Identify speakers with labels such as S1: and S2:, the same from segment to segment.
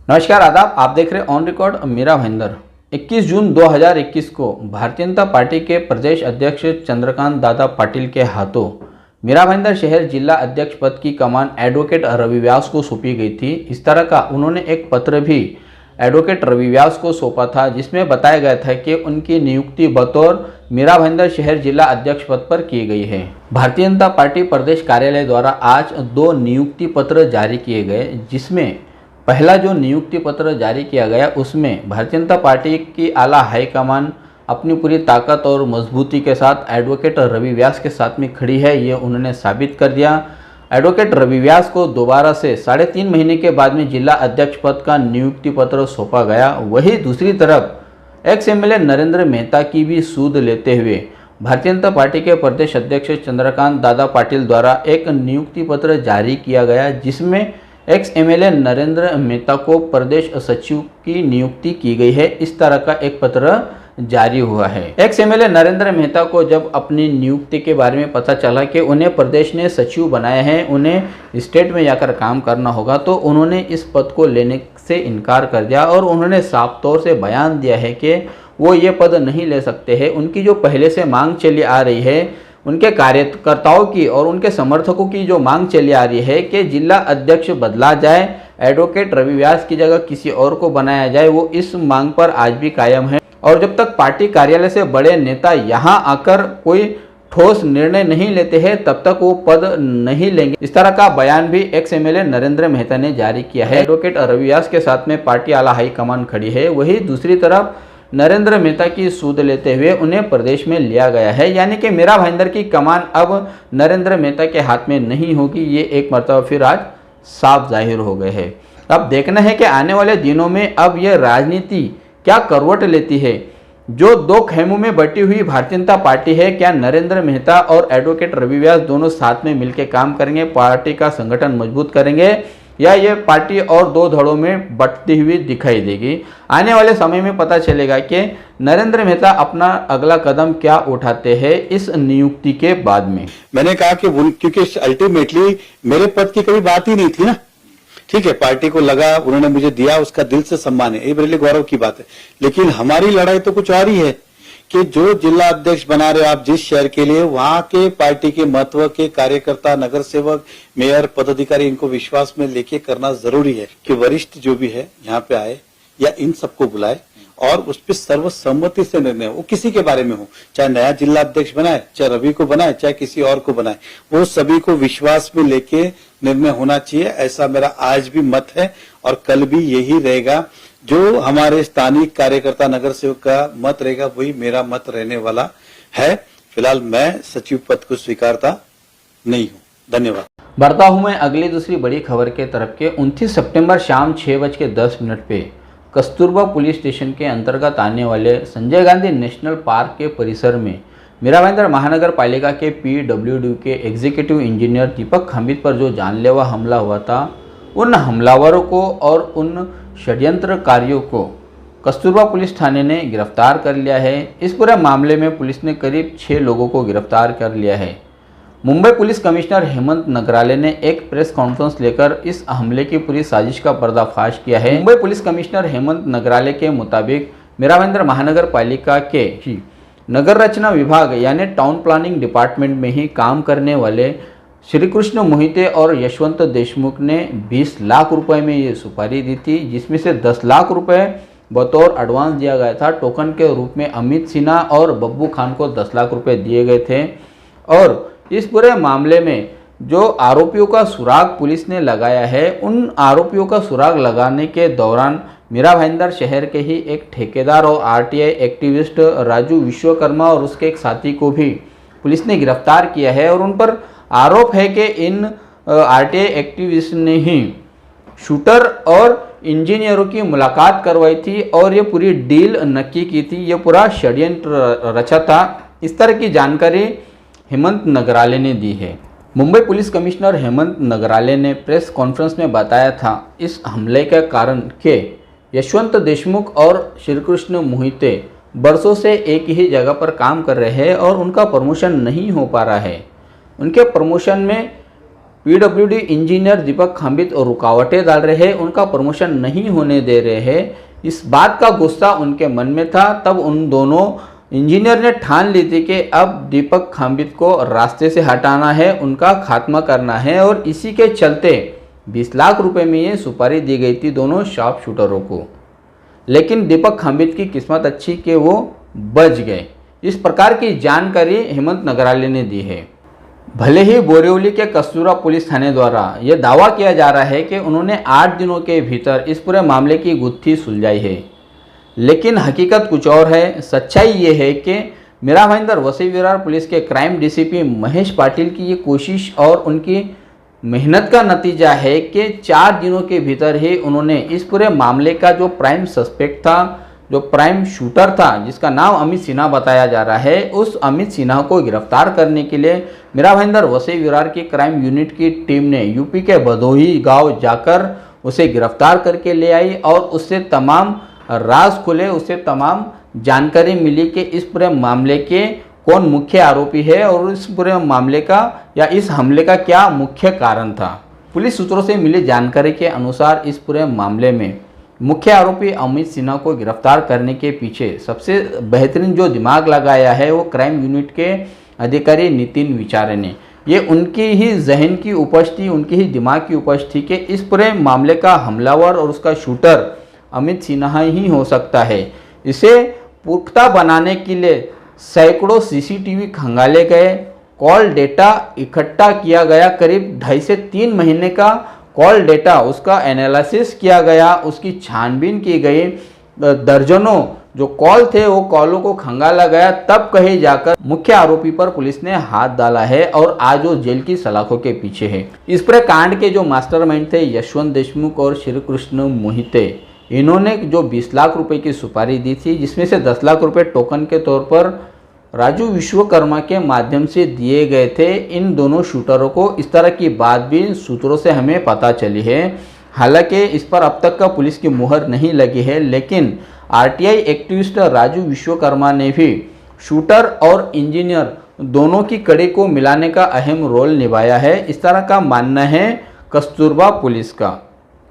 S1: नमस्कार आदाब, आप देख रहे ऑन रिकॉर्ड मीरा भाईंदर। 21 जून 2021 को भारतीय जनता पार्टी के प्रदेश अध्यक्ष चंद्रकांत दादा पाटिल के हाथों मीरा भाईंदर शहर जिला अध्यक्ष पद की कमान एडवोकेट रवि व्यास को सौंपी गई थी। इस तरह का उन्होंने एक पत्र भी एडवोकेट रवि व्यास को सौंपा था, जिसमें बताया गया था कि उनकी नियुक्ति बतौर मीरा भाईंदर शहर जिला अध्यक्ष पद पर की गई है। भारतीय जनता पार्टी प्रदेश कार्यालय द्वारा आज 2 नियुक्ति पत्र जारी किए गए, जिसमें पहला जो नियुक्ति पत्र जारी किया गया उसमें भारतीय जनता पार्टी की आला हाईकमान अपनी पूरी ताकत और मजबूती के साथ एडवोकेट रवि व्यास के साथ में खड़ी है, ये उन्होंने साबित कर दिया। एडवोकेट रवि व्यास को दोबारा से 3.5 महीने के बाद में जिला अध्यक्ष पद का नियुक्ति पत्र सौंपा गया। वहीं दूसरी तरफ एक्स एमएलए नरेंद्र मेहता की भी सूद लेते हुए भारतीय जनता पार्टी के प्रदेश अध्यक्ष चंद्रकांत दादा पाटिल द्वारा एक नियुक्ति पत्र जारी किया गया, जिसमें एक्स एमएलए नरेंद्र मेहता को प्रदेश सचिव की नियुक्ति की गई है। इस तरह का एक पत्र जारी हुआ है। एक्स एमएलए नरेंद्र मेहता को जब अपनी नियुक्ति के बारे में पता चला कि उन्हें प्रदेश ने सचिव बनाया है, उन्हें स्टेट में जाकर काम करना होगा, तो उन्होंने इस पद को लेने से इनकार कर दिया और उन्होंने साफ तौर से बयान दिया है कि वो ये पद नहीं ले सकते हैं। उनकी जो पहले से मांग चली आ रही है, उनके कार्यकर्ताओं की और उनके समर्थकों की जो मांग चली आ रही है कि जिला अध्यक्ष बदला जाए, एडवोकेट रवि व्यास की जगह किसी और को बनाया जाए, वो इस मांग पर आज भी कायम है। और जब तक पार्टी कार्यालय से बड़े नेता यहां आकर कोई ठोस निर्णय नहीं लेते हैं, तब तक वो पद नहीं लेंगे। इस तरह का बयान भी एक्स एमएलए नरेंद्र मेहता ने जारी किया है। एडवोकेट रवि व्यास के साथ में पार्टी आला हाईकमान खड़ी है। वही दूसरी तरफ नरेंद्र मेहता की सूद लेते हुए उन्हें प्रदेश में लिया गया है, यानी कि मीरा भाईंदर की कमान अब नरेंद्र मेहता के हाथ में नहीं होगी। ये एक मर्तबा फिर आज साफ जाहिर हो गए है। अब देखना है कि आने वाले दिनों में अब यह राजनीति क्या करवट लेती है। जो 2 खेमों में बटी हुई भारतीय जनता पार्टी है, क्या नरेंद्र मेहता और एडवोकेट रवि व्यास दोनों साथ में मिलकर काम करेंगे, पार्टी का संगठन मजबूत करेंगे, या ये पार्टी और 2 धड़ों में बंटती हुई दिखाई देगी। आने वाले समय में पता चलेगा कि नरेंद्र मेहता अपना अगला कदम क्या उठाते हैं इस नियुक्ति के बाद में।
S2: मैंने कहा कि क्योंकि अल्टीमेटली मेरे पद की कभी बात ही नहीं थी ना, ठीक है, पार्टी को लगा, उन्होंने मुझे दिया, उसका दिल से सम्मान है, ये मेरे लिए गौरव की बात है। लेकिन हमारी लड़ाई तो कुछ और ही है कि जो जिला अध्यक्ष बना रहे हो आप जिस शहर के लिए, वहां के पार्टी के महत्व के कार्यकर्ता, नगर सेवक, मेयर, पदाधिकारी, इनको विश्वास में लेके करना जरूरी है कि वरिष्ठ जो भी है यहाँ पे आए या इन सबको बुलाए और उस पर सर्वसम्मति से निर्णय हो, वो किसी के बारे में हो, चाहे नया जिला अध्यक्ष बनाए, चाहे रवि को बनाए, चाहे किसी और को बनाए, वो सभी को विश्वास में लेके निर्णय होना चाहिए। ऐसा मेरा आज भी मत है और कल भी यही रहेगा। जो हमारे स्थानीय कार्यकर्ता, नगर सेवक का मत रहेगा, वही मेरा मत रहने वाला है। फिलहाल मैं सचिव पद को स्वीकारता नहीं हूँ। धन्यवाद।
S1: बढ़ता हूँ मैं अगली दूसरी बड़ी खबर के तरफ के 29 सितंबर शाम 6:10 पे कस्तूरबा पुलिस स्टेशन के अंतर्गत आने वाले संजय गांधी नेशनल पार्क के परिसर में मीरा भाईंदर महानगर पालिका के PWD के एग्जीक्यूटिव इंजीनियर दीपक खांबित पर जो जानलेवा हमला हुआ था, उन हमलावरों को और उन षड्यंत्रकारियों को कस्तूरबा पुलिस थाने ने गिरफ्तार कर लिया है। इस पूरे मामले में पुलिस ने करीब 6 लोगों को गिरफ्तार कर लिया है। मुंबई पुलिस कमिश्नर हेमंत नगराले ने एक प्रेस कॉन्फ्रेंस लेकर इस हमले की पूरी साजिश का पर्दाफाश किया है। मुंबई पुलिस कमिश्नर हेमंत नगराले के मुताबिक मीरा भाईंदर महानगर पालिका के ही नगर रचना विभाग यानी टाउन प्लानिंग डिपार्टमेंट में ही काम करने वाले श्री कृष्ण मोहिते और यशवंत देशमुख ने 20 लाख रुपए में ये सुपारी दी थी, जिसमें से 10 लाख रुपए बतौर एडवांस दिया गया था। टोकन के रूप में अमित सिन्हा और बब्बू खान को 10 लाख रुपए दिए गए थे। और इस पूरे मामले में जो आरोपियों का सुराग पुलिस ने लगाया है, उन आरोपियों का सुराग लगाने के दौरान मीरा भाईंदर शहर के ही एक ठेकेदार और RTI एक्टिविस्ट राजू विश्वकर्मा और उसके एक साथी को भी पुलिस ने गिरफ्तार किया है। और उन पर आरोप है कि इन RTI एक्टिविस्ट ने ही शूटर और इंजीनियरों की मुलाकात करवाई थी और ये पूरी डील नक्की की थी, ये पूरा षड्यंत्र रचा था। इस तरह की जानकारी हेमंत नगराले ने दी है। मुंबई पुलिस कमिश्नर हेमंत नगराले ने प्रेस कॉन्फ्रेंस में बताया था इस हमले का कारण कि यशवंत देशमुख और श्रीकृष्ण मोहिते बरसों से एक ही जगह पर काम कर रहे हैं और उनका प्रमोशन नहीं हो पा रहा है। उनके प्रमोशन में पीडब्ल्यूडी इंजीनियर दीपक खांबित और रुकावटें डाल रहे हैं, उनका प्रमोशन नहीं होने दे रहे हैं। इस बात का गुस्सा उनके मन में था। तब उन दोनों इंजीनियर ने ठान ली थी कि अब दीपक खांबित को रास्ते से हटाना है, उनका खात्मा करना है, और इसी के चलते 20 लाख रुपए में ये सुपारी दी गई थी दोनों शार्प शूटरों को। लेकिन दीपक खांबित की किस्मत अच्छी कि वो बच गए। इस प्रकार की जानकारी हेमंत नगराले ने दी है। भले ही बोरिवली के कस्तूरा पुलिस थाने द्वारा यह दावा किया जा रहा है कि उन्होंने 8 दिनों के भीतर इस पूरे मामले की गुत्थी सुलझाई है, लेकिन हकीकत कुछ और है। सच्चाई ये है कि मीरा भाईंदर वसई विरार पुलिस के क्राइम डीसीपी महेश पाटिल की ये कोशिश और उनकी मेहनत का नतीजा है कि 4 दिनों के भीतर ही उन्होंने इस पूरे मामले का जो प्राइम सस्पेक्ट था, जो प्राइम शूटर था, जिसका नाम अमित सिन्हा बताया जा रहा है, उस अमित सिन्हा को गिरफ्तार करने के लिए मीरा भाईंदर वसई विरार की क्राइम यूनिट की टीम ने यूपी के भदोही गांव जाकर उसे गिरफ्तार करके ले आई और उससे तमाम राज खुले, उससे तमाम जानकारी मिली कि इस पूरे मामले के कौन मुख्य आरोपी है और इस पूरे मामले का या इस हमले का क्या मुख्य कारण था। पुलिस सूत्रों से मिली जानकारी के अनुसार इस पूरे मामले में मुख्य आरोपी अमित सिन्हा को गिरफ्तार करने के पीछे सबसे बेहतरीन जो दिमाग लगाया है वो क्राइम यूनिट के अधिकारी नितिन विचारे ने। ये उनकी ही जहन की उपज थी, उनकी ही दिमाग की उपज थी कि इस पूरे मामले का हमलावर और उसका शूटर अमित सिन्हा ही हो सकता है। इसे पुख्ता बनाने के लिए सैकड़ों सीसीटीवी खंगाले गए, कॉल डेटा इकट्ठा किया गया, करीब 2.5 से 3 महीने का कॉल डेटा उसका एनालिसिस किया गया, उसकी छानबीन की गई, दर्जनों जो कॉल थे वो कॉलों को खंगाला गया, तब कहीं जाकर मुख्य आरोपी पर पुलिस ने हाथ डाला है और आज वो जेल की सलाखों के पीछे है। इस पूरे कांड के जो मास्टरमाइंड थे यशवंत देशमुख और श्री कृष्ण मोहिते, इन्होंने जो 20 लाख रुपए की सुपारी दी थी, जिसमें से 10 लाख रुपए टोकन के तौर पर राजू विश्वकर्मा के माध्यम से दिए गए थे इन दोनों शूटरों को। इस तरह की बात भी सूत्रों से हमें पता चली है। हालांकि इस पर अब तक का पुलिस की मुहर नहीं लगी है, लेकिन आरटीआई एक्टिविस्ट राजू विश्वकर्मा ने भी शूटर और इंजीनियर दोनों की कड़ी को मिलाने का अहम रोल निभाया है, इस तरह का मानना है कस्तूरबा पुलिस का।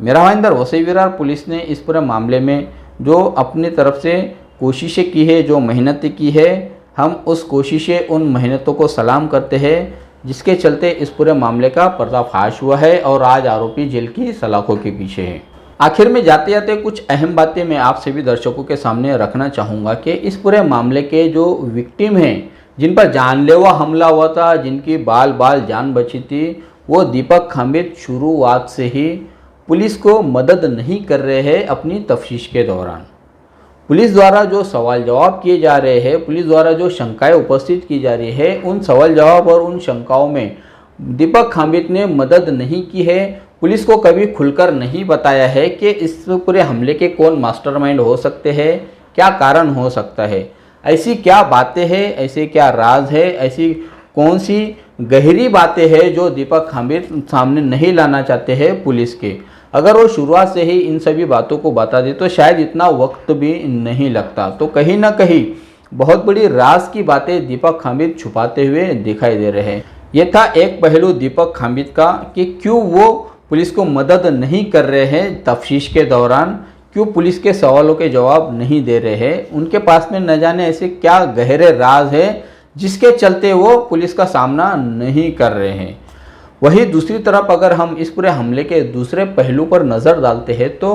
S1: मीरा भाईंदर वसई विरार पुलिस ने इस पूरे मामले में जो अपनी तरफ से कोशिशें की है, जो मेहनत की है, हम उस कोशिशें उन मेहनतों को सलाम करते हैं, जिसके चलते इस पूरे मामले का पर्दाफाश हुआ है और आज आरोपी जेल की सलाखों के पीछे है। आखिर में जाते जाते कुछ अहम बातें मैं आप सभी दर्शकों के सामने रखना चाहूँगा कि इस पूरे मामले के जो विक्टिम हैं, जिन पर जानलेवा हमला हुआ था, जिनकी बाल बाल जान बची थी, वो दीपक खांबित शुरुआत से ही पुलिस को मदद नहीं कर रहे हैं अपनी तफ्तीश के दौरान। पुलिस द्वारा जो सवाल जवाब किए जा रहे हैं, पुलिस द्वारा जो शंकाएं उपस्थित की जा रही है, उन सवाल जवाब और उन शंकाओं में दीपक खांबित ने मदद नहीं की है। पुलिस को कभी खुलकर नहीं बताया है कि इस पूरे हमले के कौन मास्टरमाइंड हो सकते हैं, क्या कारण हो सकता है, ऐसी क्या बातें हैं, ऐसे क्या राज है, ऐसी कौन सी गहरी बातें हैं जो दीपक खांबित सामने नहीं लाना चाहते हैं पुलिस के। अगर वो शुरुआत से ही इन सभी बातों को बता दे तो शायद इतना वक्त भी नहीं लगता। तो कहीं ना कहीं बहुत बड़ी राज की बातें दीपक खांबित छुपाते हुए दिखाई दे रहे हैं। ये था एक पहलू दीपक खांबित का कि क्यों वो पुलिस को मदद नहीं कर रहे हैं तफ्तीश के दौरान, क्यों पुलिस के सवालों के जवाब नहीं दे रहे हैं। उनके पास में न जाने ऐसे क्या गहरे राज है जिसके चलते वो पुलिस का सामना नहीं कर रहे हैं। वहीं दूसरी तरफ अगर हम इस पूरे हमले के दूसरे पहलू पर नज़र डालते हैं तो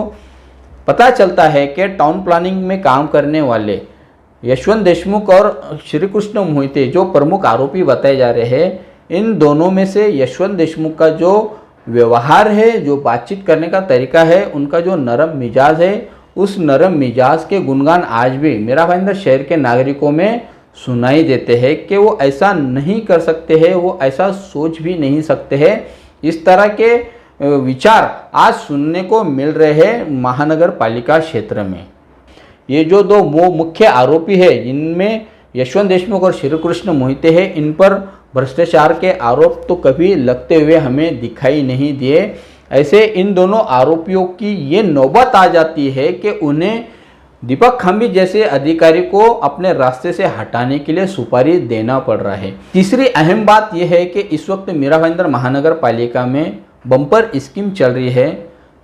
S1: पता चलता है कि टाउन प्लानिंग में काम करने वाले यशवंत देशमुख और श्री कृष्ण मोहिते जो प्रमुख आरोपी बताए जा रहे हैं, इन दोनों में से यशवंत देशमुख का जो व्यवहार है, जो बातचीत करने का तरीका है, उनका जो नरम मिजाज है, उस नरम मिजाज के गुणगान आज भी मीरा भाईंदर शहर के नागरिकों में सुनाई देते हैं कि वो ऐसा नहीं कर सकते हैं, वो ऐसा सोच भी नहीं सकते हैं। इस तरह के विचार आज सुनने को मिल रहे हैं महानगर पालिका क्षेत्र में। ये जो दो मुख्य आरोपी है, जिनमें यशवंत देशमुख और श्री कृष्ण मोहिते हैं, इन पर भ्रष्टाचार के आरोप तो कभी लगते हुए हमें दिखाई नहीं दिए। ऐसे इन दोनों आरोपियों की ये नौबत आ जाती है कि उन्हें दीपक खाम्बी जैसे अधिकारी को अपने रास्ते से हटाने के लिए सुपारी देना पड़ रहा है। तीसरी अहम बात यह है कि इस वक्त मीरा भाईंदर महानगर पालिका में बम्पर स्कीम चल रही है।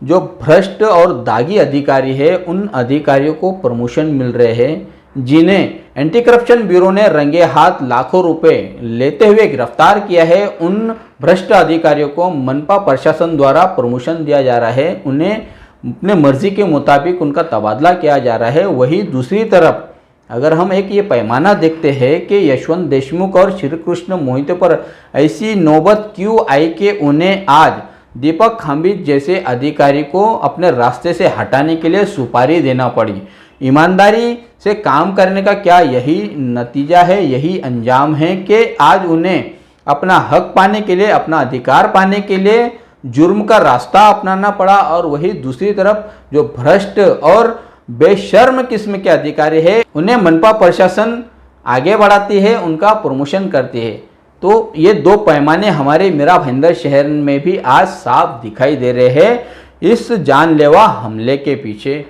S1: जो भ्रष्ट और दागी अधिकारी है उन अधिकारियों को प्रमोशन मिल रहे हैं, जिन्हें एंटी करप्शन ब्यूरो ने रंगे हाथ लाखों रुपए लेते हुए गिरफ्तार किया है। उन भ्रष्ट अधिकारियों को मनपा प्रशासन द्वारा प्रमोशन दिया जा रहा है, उन्हें अपने मर्जी के मुताबिक उनका तबादला किया जा रहा है। वही दूसरी तरफ अगर हम एक ये पैमाना देखते हैं कि यशवंत देशमुख और श्री कृष्ण मोहिते पर ऐसी नौबत क्यों आई कि उन्हें आज दीपक खाम्बी जैसे अधिकारी को अपने रास्ते से हटाने के लिए सुपारी देना पड़ी। ईमानदारी से काम करने का क्या यही नतीजा है, यही अंजाम है कि आज उन्हें अपना हक पाने के लिए, अपना अधिकार पाने के लिए जुर्म का रास्ता अपनाना पड़ा। और वही दूसरी तरफ जो भ्रष्ट और बेशर्म किस्म के अधिकारी है उन्हें मनपा प्रशासन आगे बढ़ाती है, उनका प्रमोशन करती है। तो ये दो पैमाने हमारे मीरा भाईंदर शहर में भी आज साफ दिखाई दे रहे हैं। इस जानलेवा हमले के पीछे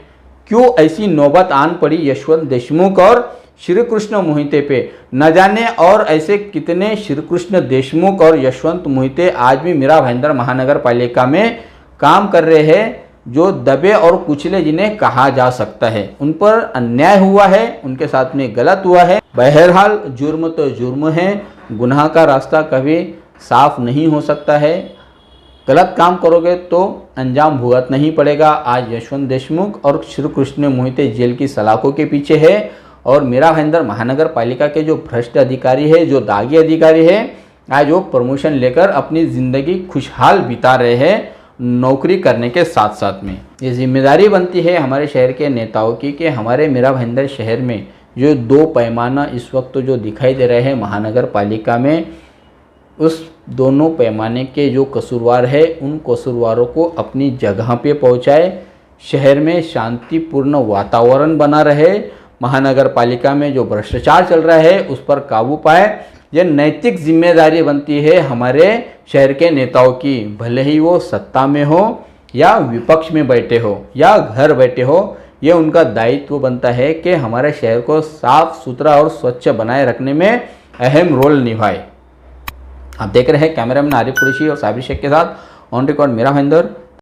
S1: क्यों ऐसी नौबत आन पड़ी यशवंत देशमुख और श्री कृष्ण मोहिते पे, न जाने और ऐसे कितने श्री कृष्ण देशमुख और यशवंत मोहिते आज भी मीरा भाईंदर महानगर पालिका में काम कर रहे हैं, जो दबे और कुचले जिन्हें कहा जा सकता है। उन पर अन्याय हुआ है, उनके साथ में गलत हुआ है। बहरहाल जुर्म तो जुर्म है, गुनाह का रास्ता कभी साफ नहीं हो सकता है। गलत काम करोगे तो अंजाम भुगतना नहीं पड़ेगा। आज यशवंत देशमुख और श्री कृष्ण मोहिते जेल की सलाखों के पीछे है और मीरा भाईंदर महानगर पालिका के जो भ्रष्ट अधिकारी है, जो दागी अधिकारी है, आज वो प्रमोशन लेकर अपनी ज़िंदगी खुशहाल बिता रहे हैं नौकरी करने के साथ साथ में। ये जिम्मेदारी बनती है हमारे शहर के नेताओं की कि हमारे मीरा भाईंदर शहर में जो दो पैमाना इस वक्त जो दिखाई दे रहे हैं महानगर पालिका में, उस दोनों पैमाने के जो कसूरवार है उन कसूरवारों को अपनी जगह पे पहुंचाए, शहर में शांतिपूर्ण वातावरण बना रहे, महानगर पालिका में जो भ्रष्टाचार चल रहा है उस पर काबू पाए। यह नैतिक जिम्मेदारी बनती है हमारे शहर के नेताओं की, भले ही वो सत्ता में हो या विपक्ष में बैठे हो या घर बैठे हो। ये उनका दायित्व बनता है कि हमारे शहर को साफ सुथरा और स्वच्छ बनाए रखने में अहम रोल निभाए। आप देख रहे हैं कैमरामैन आरिफ कुरैशी और साबिर शेख के साथ ऑन रिकॉर्ड मीरा भाईंदर।